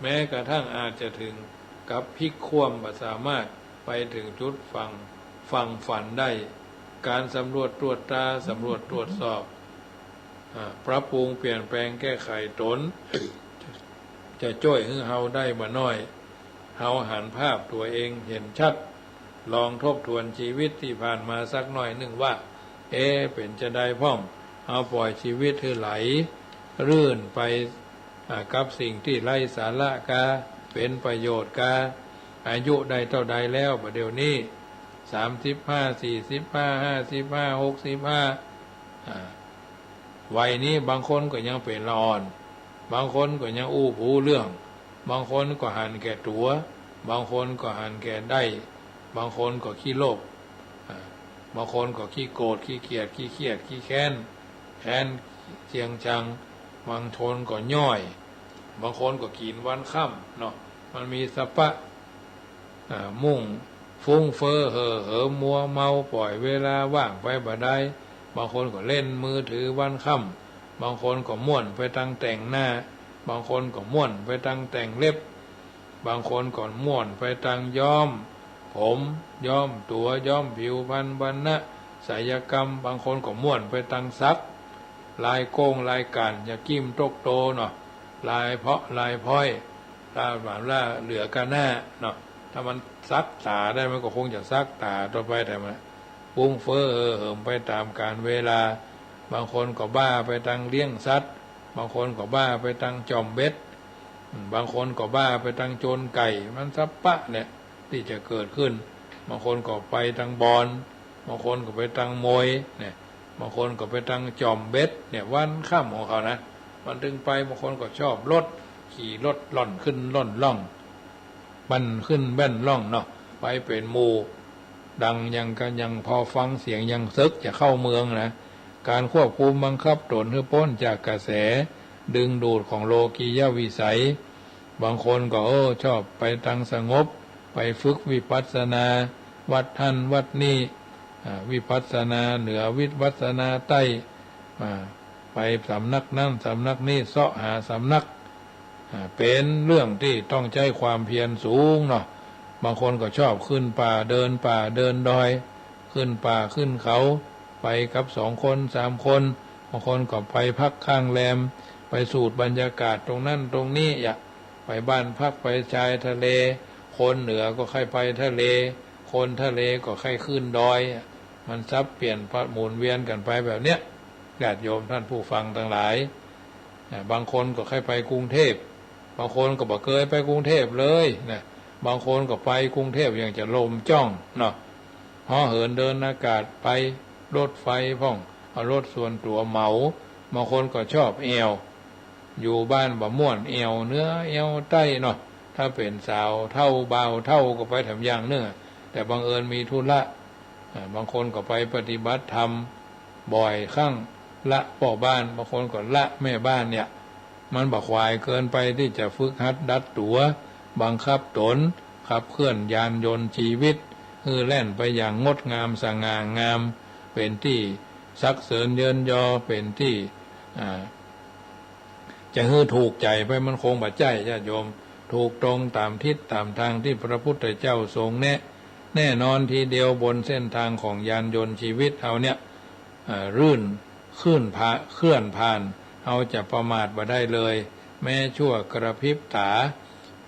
A: แม้กระทั่งอาจจะถึงกับพลิกคว่ำบ่สามารถไปถึงจุดฝั่งฝันได้การสำรวจตรวจตราสำรวจตรวจสอบปรับปรุงเปลี่ยนแปลงแก้ไขตนจะช่วยให้เฮาได้บ่น้อยเฮาหันภาพตัวเองเห็นชัดลองทบทวนชีวิตที่ผ่านมาสักหน่อยหนึ่งว่าเป็นจะได้พ่อมเอาปล่อยชีวิตให้ไหลรื่นไปกับสิ่งที่ไร้สาระกาเป็นประโยชน์กาอายุใดเท่าใดแล้วประเดี๋ยวนี้35 45 55 65วัยนี้บางคนก็ยังเป็นละอ่อนบางคนก็ยังอู้หูเรื่องบางคนก็หันแก่ตัวบางคนก็หันแก่ได้บางคนก็ขี้โลภบางคนก็ขี้โกรธขี้เกลียดขี้เครียดขี้แค้นเจียงจังบางคนก็ย่อยบางคนก็กินวันค่ำเนาะมันมีสปะมุ่งฟุ้งเฟ้อเห่อเหิมมัวเมาปล่อยเวลาว่างไปบ่ได้บางคนก็เล่นมือถือวันค่ำบางคนก็ม่วนไปตั้งแต่งหน้าบางคนก็ม่วนไปตั้งแต่งเล็บบางคนก็ม่วนไปตั้งย้อมผมย้อมตัวย้อมผิวพรรณวรรณะศัลยกรรมบางคนก็ม่วนไปตั้งซักลายโกงลายกันอย่ากิ้มตกโตเนาะลายเพาะลายพ้อยลาหวานล่าเหลือกันหน้าเนาะถ้ามันซักตาได้มันก็คงจะซักตาต่อไปแต่มันฟุ้งเฟ้อเหิมไปตามกาลเวลาบางคนก็บ้าไปตั้งเลี้ยงสัตว์บางคนก็บ้าไปตั้งจอมเบ็ดบางคนก็บ้าไปตั้งโจรไก่มันสับปะเนี่ยที่จะเกิดขึ้นบางคนก็ไปตั้งบอลบางคนก็ไปตั้งมวยเนี่ยบางคนก็ไปตั้งจอมเบ็ดเนี่ยวันค่ำของเขานะมันถึงไปบางคนก็ชอบรถขี่รถล่อนขึ้นล่อนล่องบันขึ้นแบ่นล่องเนาะไปเป็นหมู่ดังยังพอฟังเสียงยังซึกจะเข้าเมืองนะการควบคุมบังคับตนให้พ้นจากกระแสดึงดูดของโลกียวิสัยบางคนก็ชอบไปตั้งสงบไปฝึกวิปัสสนาวัดท่านวัดนี้วิปัสสนาเหนือวิปัสสนาใต้ไปสำนักนั่นสำนักนี้เสาะหาสำนัก เป็นเรื่องที่ต้องใช้ความเพียรสูงเนาะบางคนก็ชอบขึ้นป่าเดินดอยขึ้นป่าขึ้นเขาไปกับ2 คน 3 คนบางคนก็ไปพักข้างแรมไปสูดบรรยากาศตรงนั้นตรงนี้อยากไปบ้านพักไปชายทะเลคนเหนือก็ใครไปทะเลคนทะเลก็ใครขึ้นดอยมันซับเปลี่ยนหมุนเวียนกันไปแบบเนี้ยญาติโยมท่านผู้ฟังทั้งหลายบางคนก็ใครไปกรุงเทพบางคนก็บอกเคยไปกรุงเทพเลยนะบางคนก็ไปกรุงเทพอย่างจะลมจ้องเนาะห่อเหินเดินอากาศไปรถไฟพ่องเอารถส่วนตัวเหมาบางคนก็ชอบแอวอยู่บ้านบ่ม่วนแอวเนื้อแอวใต้เนาะถ้าเป็นสาวเท่าเบาเท่าก็ไปทำอย่างเนื้อแต่บังเอิญมีธุระบางคนก็ไปปฏิบัติธรรมบ่อยครั้งละพ่อบ้านบางคนก็ละแม่บ้านเนี่ยมันบักควายเกินไปที่จะฝึกหัดดัดตัวบังคับตนขับเคลื่อนยานยนต์ชีวิตแล่นไปอย่างงดงามสง่างามเป็นที่ซักเสริญเยินยอเป็นที่จะถูกใจไปมันคงบาดใจญาติโยมถูกตรงตามทิศตามทางที่พระพุทธเจ้าทรงแน่นอนทีเดียวบนเส้นทางของยานยนต์ชีวิตเอาเนี่ยรื่นเคลื่อนผ่านเอาจะประมาทบ่ได้เลยแม้ชั่วกระพริบตา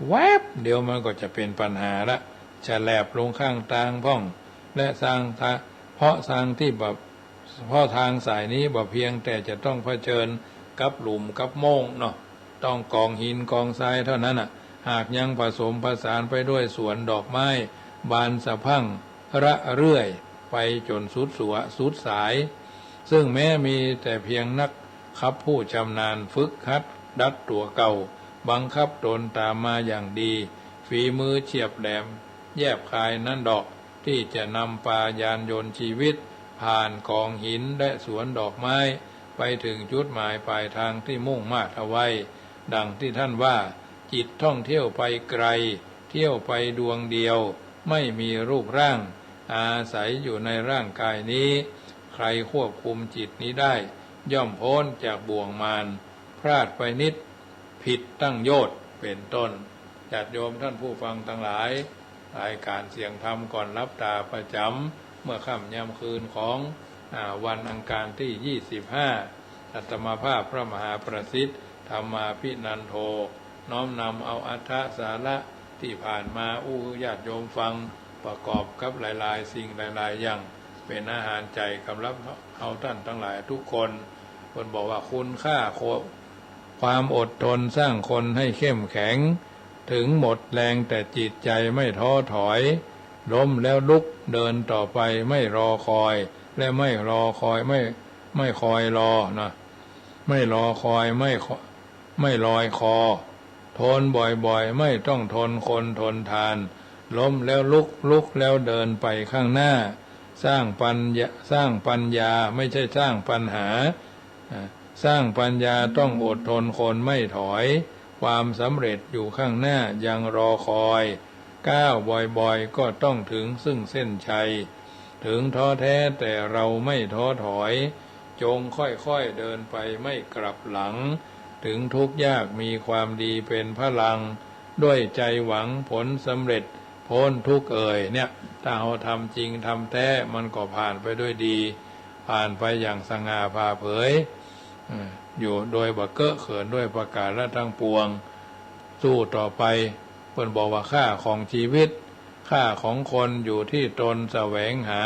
A: แวบเดี๋ยวมันก็จะเป็นปัญหาละจะแหลบลงข้างทางพ่องและสร้างเพราะทางที่แบบเพราะทางสายนี้บ่เพียงแต่จะต้องเผชิญกับหลุมกับโม่งเนาะต้องกองหินกองทรายเท่านั้นอ่ะหากยังผสมผสานไปด้วยสวนดอกไม้บานสะพรั่งระเรื่อยไปจนสุดสายซึ่งแม้มีแต่เพียงนักขับผู้ชำนาญฝึกหัดดัดตัวเก่าบังคับตนตามมาอย่างดีฝีมือเฉียบแหลมแยบคายนั่นดอกที่จะนำพายานยนต์ชีวิตผ่านกองหินและสวนดอกไม้ไปถึงจุดหมายปลายทางที่มุ่งมา่เอาไว้ดังที่ท่านว่าจิตท่องเที่ยวไปไกลเที่ยวไปดวงเดียวไม่มีรูปร่างอาศัยอยู่ในร่างกายนี้ใครควบคุมจิตนี้ได้ย่อมพ้นจากบ่วงมารพลาดไปนิดผิดตั้งโยชน์เป็นต้นญาติโยมท่านผู้ฟังทั้งหลายรายการเสียงธรรมก่อนรับตาประจำเมื่อค่ำยามคืนของวันอังคารที่25อาตมาภาพพระมหาประสิทธิ์ธรรมาภินันโทน้อมนำเอาอัธสาระที่ผ่านมาญาติโยมฟังประกอบกับหลายๆสิ่งหลายๆอย่างเป็นอาหารใจกำลับเอาท่านทั้งหลายทุกคนคนบอกว่าคุณค่าความอดทนสร้างคนให้เข้มแข็งถึงหมดแรงแต่จิตใจไม่ท้อถอยล้มแล้วลุกเดินต่อไปไม่รอคอยและไม่รอคอยไม่คอยรอนะไม่รอคอยไม่ลอยคอทนบ่อยๆไม่ต้องทนคนทนทานล้มแล้วลุกแล้วเดินไปข้างหน้าสร้างปัญญาไม่ใช่สร้างปัญหาสร้างปัญญาต้องอดทนคนไม่ถอยความสำเร็จอยู่ข้างหน้ายังรอคอยก้าวบ่อยๆก็ต้องถึงซึ่งเส้นชัยถึงท้อแท้แต่เราไม่ท้อถอยจงค่อยๆเดินไปไม่กลับหลังถึงทุกข์ยากมีความดีเป็นพลังด้วยใจหวังผลสำเร็จพ้นทุกข์เนี่ยถ้าเราทำจริงทำแท้มันก็ผ่านไปด้วยดีผ่านไปอย่างสง่าผ่าเผยอยู่โดยบ่เก้อเขินด้วยประกาศและทั้งปวงสู้ต่อไปเพิ่นบอกว่าค่าของชีวิตค่าของคนอยู่ที่ตนแสวงหา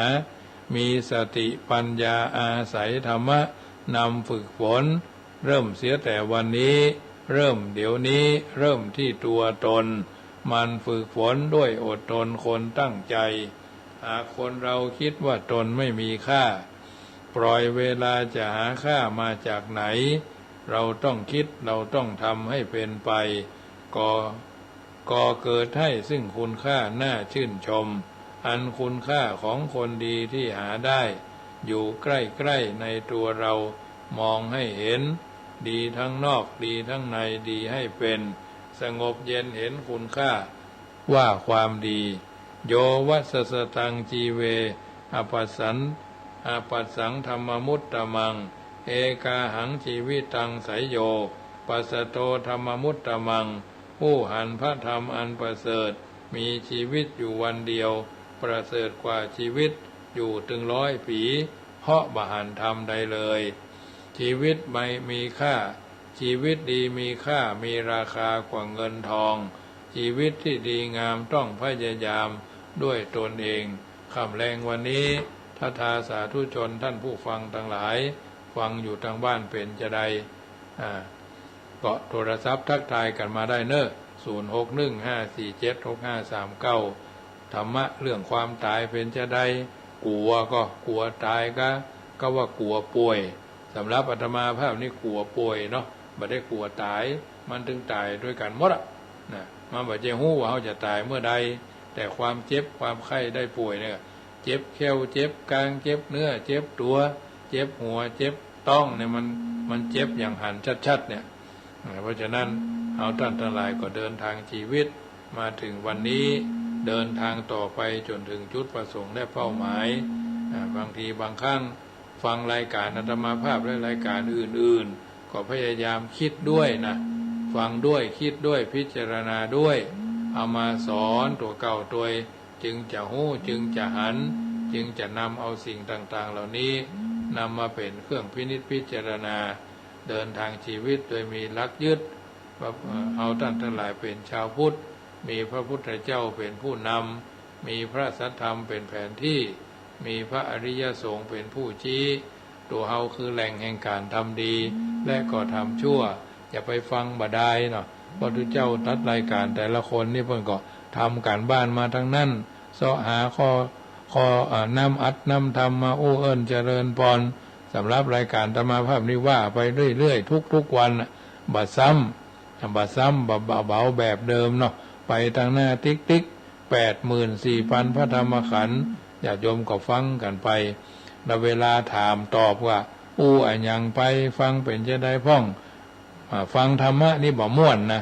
A: มีสติปัญญาอาศัยธรรมะนำฝึกฝนเริ่มเสียแต่วันนี้เริ่มเดี๋ยวนี้เริ่มที่ตัวตนมันฝึกฝนด้วยอดทนคนตั้งใจหากคนเราคิดว่าตนไม่มีค่าปล่อยเวลาจะหาค่ามาจากไหนเราต้องคิดเราต้องทำให้เป็นไปก่อเกิดให้ซึ่งคุณค่าน่าชื่นชมอันคุณค่าของคนดีที่หาได้อยู่ใกล้ๆในตัวเรามองให้เห็นดีทั้งนอกดีทั้งในดีให้เป็นสงบเย็นเห็นคุณค่าว่าความดีโยวัสสตังจีเวอปัสสังธรรมมุตตมังเอกาหังชีวิตังไสยโย ปัสสโตธรรมมุตตมังผู้หันพระธรรมอันประเสริฐมีชีวิตอยู่วันเดียวประเสริฐกว่าชีวิตอยู่ถึง100 ปีเพราะบหันธรรมใดเลยชีวิตไม่มีค่าชีวิตดีมีค่ามีราคากว่าเงินทองชีวิตที่ดีงามต้องพยายามด้วยตนเองค่ำแรงวันนี้ทัทาสาธุชนท่านผู้ฟังทั้งหลายฟังอยู่ทางบ้านเป็นจะใดก็โทรศัพท์ทักทายกันมาได้เนอะ0615476539ธรรมะเรื่องความตายเป็นจะใดกลัวก็กลัวตายก็ว่ากลัวป่วยสำหรับอาตมาภาพนี่กลัวป่วยเนาะไม่ได้กลัวตายมันถึงตายด้วยกันหมดอ่ะนะมันบ่จะฮู้ว่าเขาจะตายเมื่อใดแต่ความเจ็บความไข้ได้ป่วยเนี่ยเจ็บแข้วเจ็บกลางเจ็บเนื้อเจ็บตัวเจ็บหัวเจ็บต้องเนี่ยมันเจ็บอย่างหันชัดๆเนี่ยเพราะฉะนั้นเอาท่านทั้งหลายก็เดินทางชีวิตมาถึงวันนี้เดินทางต่อไปจนถึงจุดประสงค์และเป้าหมายบางทีบางครั้งฟังรายการอาตมาภาพและรายการอื่นๆก็พยายามคิดด้วยนะฟังด้วยคิดด้วยพิจารณาด้วยเอามาสอนตัวเก่าตัวจึงจะหู้จึงจะหันจึงจะนำเอาสิ่งต่างๆเหล่านี้นำมาเป็นเครื่องพินิจพิจารณาเดินทางชีวิตโดยมีหลักยึดเอาท่านทั้งหลายเป็นชาวพุทธมีพระพุทธเจ้าเป็นผู้นำมีพระสัทธรรมเป็นแผนที่มีพระอริยสงฆ์เป็นผู้ชี้ตัวเฮาคือแหล่งแห่งการทำดีและก็ทำชั่วอย่าไปฟังบดายเนาะพระพุทธเจ้าตัดรายการแต่ละคนนี่เพิ่นก็ทำการบ้านมาทั้งนั้นเสาะหาข้อนำอัดนำทำมาอู้เอิ้นเจริญพรสำหรับรายการธรรมภาพนี้ว่าไปเรื่อยๆทุกๆวันบัดซ้ำเบาๆแบบเดิมเนาะไปทางหน้าติ๊ก84,000พระธรรมขันธ์ญาติโยมก็ฟังกันไปแล้วเวลาถามตอบว่าอู้อันยังไปฟังเป็นจะได้พ้องฟังธรรมะนี่บ่ม่วนนะ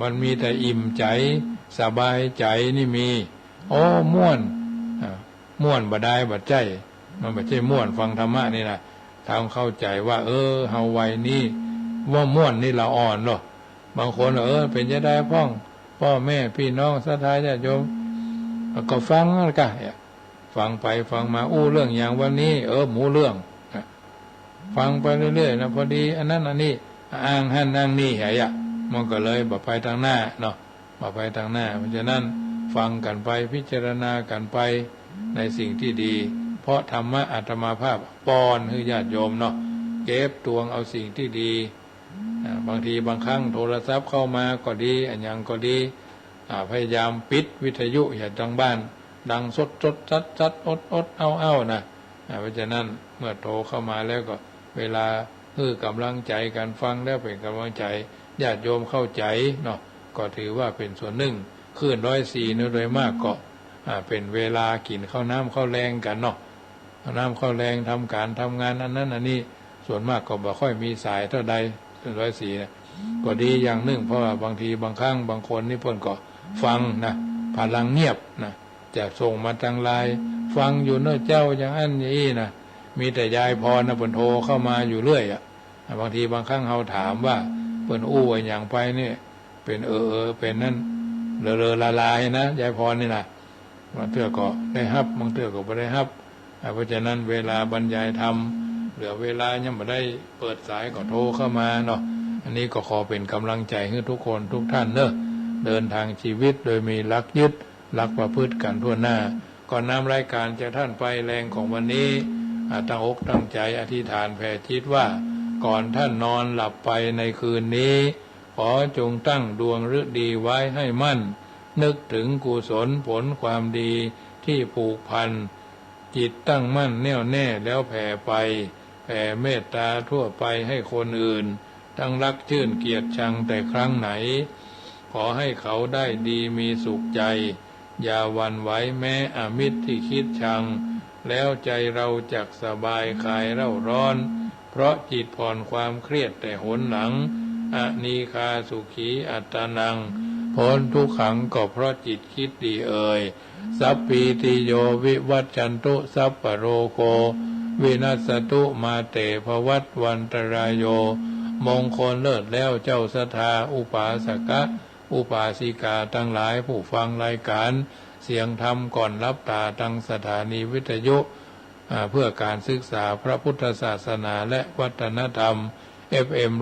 A: มันมีแต่อิ่มใจสบายใจนี่มีโอ้ม่วนบ่ได้บ่ใจมันบ่ใช่ม่วนฟังธรรมะนี่นะทำเข้าใจว่าเฮาวัยนี้ว่าม่วนนี่ละอ่อนเนาะบางคนเป็นจะได้พ้องพ่อแม่พี่น้องศรัทธาญาติโยมก็ฟังแล้วก็ฟังไปฟังมาอู้เรื่องอย่างวันนี้หมูเรื่องฟังไปเรื่อยๆนะพอดีอันนั้นอันนี้อ้างหั่นอ้างนี่มันก็เลยบ่ไปทางหน้าเนาะบ่ไปทางหน้าเพราะฉะนั้นฟังกันไปพิจารณากันไปในสิ่งที่ดีเพราะธรรมะอาตมาภาพป้อนให้ญาติโยมเนาะเก็บตวงเอาสิ่งที่ดีบางทีบางครั้งโทรศัพท์เข้ามาก็ดีอันยังก็ดีพยายามปิดวิทยุอย่าดังบ้านดังสดจัดอดเอานะเพราะฉะนั้นเมื่อโทรเข้ามาแล้วก็เวลาคือกำลังใจกันฟังแล้วเป็นกำลังใจญาติโยมเข้าใจเนาะก็ถือว่าเป็นส่วนหนึ่งคลื่น104โดยมากก็เป็นเวลากินข้าวน้ำข้าวแรงกันเนาะน้ำข้าวแรงทำการทำงานอันนั้นอันนี้ส่วนมากก็บ่ค่อยมีสายเท่าใดคลื่น104นะก็ดีอย่างหนึ่งเพราะว่าบางทีบางครั้งบางคนนี่เพิ่นก็ฟังนะพลังเงียบนะจะส่งมาทางไลน์ฟังอยู่เน้อเจ้าอย่างอันนี้นะมีแต่ยายพรนะเพิ่นโทรเข้ามาอยู่เรื่อยบางทีบางครั้งเราถามว่าเพิ่นอู้อย่างไปนี่เป็นเป็นนั่นเลอละลายนะยายพรนี่นะบางเทื่อก็ได้ฮับบางเทื่อก็บ่ได้ฮับเพราะฉะนั้นเวลาบรรยายธรรมเหลือเวลายังบ่ได้เปิดสายก็โทรเข้ามาเนาะอันนี้ก็ขอเป็นกำลังใจให้ทุกคนทุกท่านเนอะเดินทางชีวิตโดยมีหลักยึดหลักประพฤติกันทั่วหน้าก่อนนำรายการจากท่านไปแรงของวันนี้ตั้งอกตั้งใจอธิษฐานแผ่จิตว่าก่อนท่านนอนหลับไปในคืนนี้ขอจงตั้งดวงฤดีไว้ให้มั่นนึกถึงกุศลผลความดีที่ผูกพันจิตตั้งมั่นแน่วแน่แล้วแผ่ไปแผ่เมตตาทั่วไปให้คนอื่นทั้งรักชื่นเกียรติชังแต่ครั้งไหนขอให้เขาได้ดีมีสุขใจอย่าหวั่นไหวแม้อมิตรที่คิดชังแล้วใจเราจักสบายคลายเร่าร้อนเพราะจิตผ่อนความเครียดแต่หนหลังอนีคาสุขีอัตตานังพ้นทุกขังก็เพราะจิตคิดดีสัพพีติโยวิวัจจันตุสัพพโรโควินัสตุมาเตภวัตวันตรายโย มงคลเลิศแล้วเจ้าศรัทธาอุปาสกะอุปาสิกาทั้งหลายผู้ฟังรายการเสียงธรรมก่อนรับตาทางสถานีวิทยุเพื่อการศึกษาพระพุทธศาสนาและวัฒนธรรม FM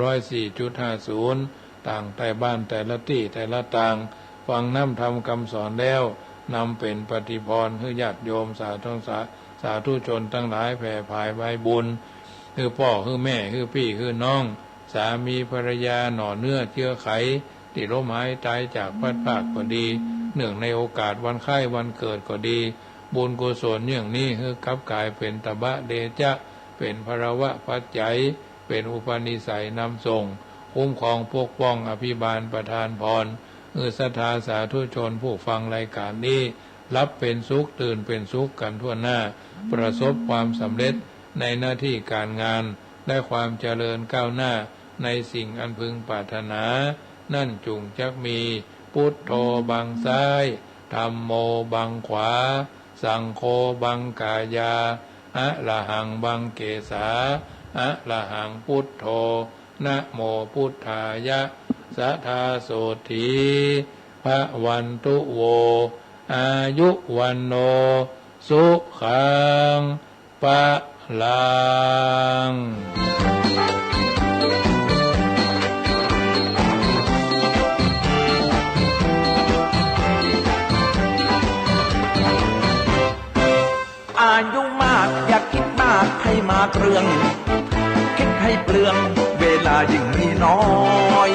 A: 104.50 ต่างแต่บ้านแต่ละที่แต่ละต่างฟังน้ำธรรมคำสอนแล้วนำเป็นปฏิพรให้ญาติโยมสาธุชนทั้งหลายแผ่ภายใบบุญคือพ่อคือแม่คือพี่คือน้องสามีภรรยาหน่อเนื้อเชื้อไขที่ล้มหายตายจากพัดภาคก็ดีเนื่องในโอกาสวันไข้วันเกิดก็ดีบุญกุศลอย่างนี้คือกลับกลายเป็นตบะเดชะเป็นภรวะปัจจัยเป็นอุปนิสัยนำส่งคุ้มครองปกป้องอภิบาลประทานพรศรัทธาสาธุชนผู้ฟังรายการนี้รับเป็นสุขตื่นเป็นสุขกันทั่วหน้าประสบความสำเร็จในหน้าที่การงานได้ความเจริญก้าวหน้าในสิ่งอันพึงปรารถนานั่นจุงจักมีพุทโธบังซ้ายธัมโมบังขวาสังโฆบังกายาอะระหังบังเกสาอะระหังพุทโธนะโมพุทธายะสัทธาโสธีภะวันตุโวอายุวันโนสุขังปะลัง
B: อายุมากอย่าคิดมากให้มาเกรื่องคิดให้เปลืองเวลายิ่งมีน้อย